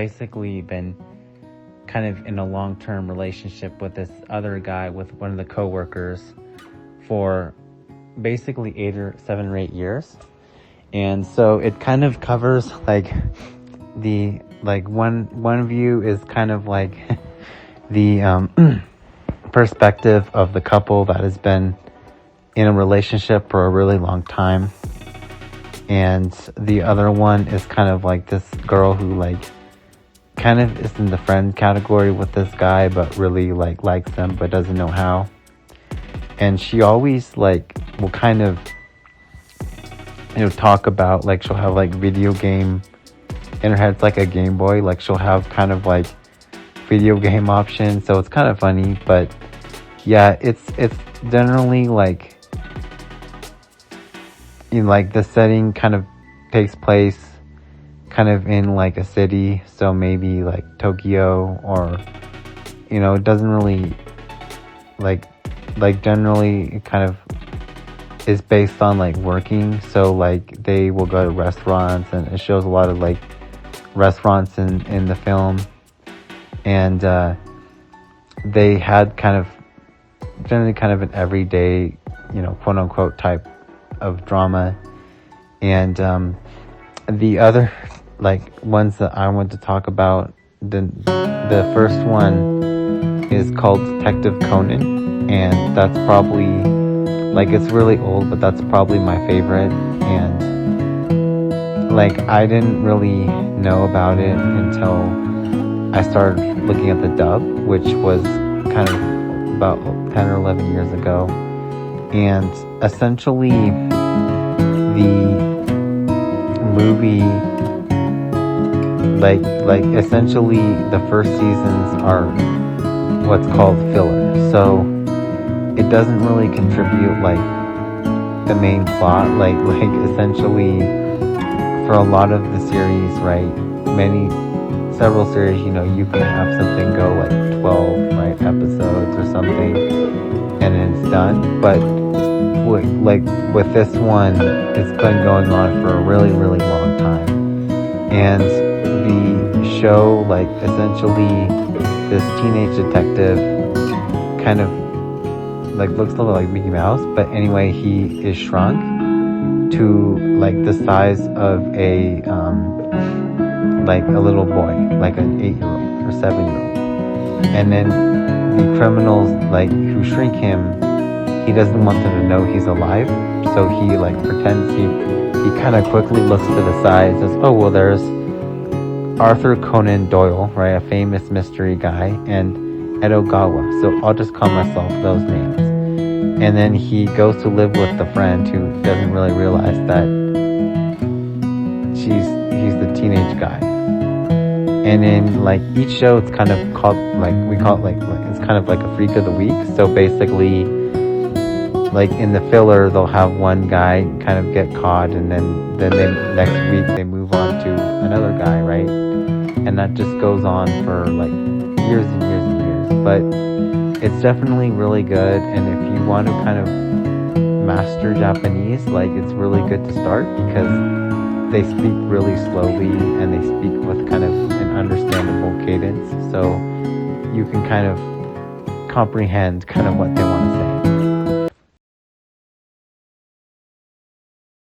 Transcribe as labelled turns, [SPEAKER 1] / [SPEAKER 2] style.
[SPEAKER 1] basically been kind of in a long-term relationship with this other guy, with one of the coworkers, for basically 8 or 8 years. And so it kind of covers like one view is kind of like the perspective of the couple that has been in a relationship for a really long time, and the other one is kind of like this girl who like kind of is in the friend category with this guy, but really like likes him but doesn't know how. And she always like will kind of, talk about, like, she'll have like video game in her head. It's like a Game Boy, like she'll have kind of like video game options, so it's kind of funny. But yeah, it's generally like, like the setting kind of takes place kind of in like a city, so maybe like Tokyo, or it doesn't really like generally it kind of is based on like working. So like they will go to restaurants, and it shows a lot of like restaurants in the film. And they had kind of generally kind of an everyday, quote unquote type of drama. And the other like ones that I want to talk about, the first one is called Detective Conan, and that's probably like, it's really old, but that's probably my favorite. And like I didn't really know about it until I started looking at the dub, which was kind of about 10 or 11 years ago. And essentially the movie, like essentially the first seasons are what's called filler. So it doesn't really contribute like the main plot. Like essentially for a lot of the series, right, several series, you can have something go like 12, right, episodes or something, and then it's done. But with this one, it's been going on for a really, really long time. And the show, like, essentially this teenage detective kind of like looks a little like Mickey Mouse, but anyway, he is shrunk to like the size of a little boy, like an 8-year-old or 7-year-old. And then the criminals, like, who shrink him, he doesn't want them to know he's alive, so he like pretends he kind of quickly looks to the side and says, oh well, there's Arthur Conan Doyle, right, a famous mystery guy, and Edogawa, so I'll just call myself those names. And then he goes to live with the friend who doesn't really realize that he's the teenage guy. And in like each show, it's kind of called like, we call it like it's kind of like a freak of the week. So basically, like in the filler, they'll have one guy kind of get caught, and then they, next week they move on to another guy, right? And that just goes on for like years and years and years. But it's definitely really good, and if you want to kind of master Japanese, like, it's really good to start, because they speak really slowly and they speak with kind of an understandable cadence, so you can kind of comprehend kind of what they want to say.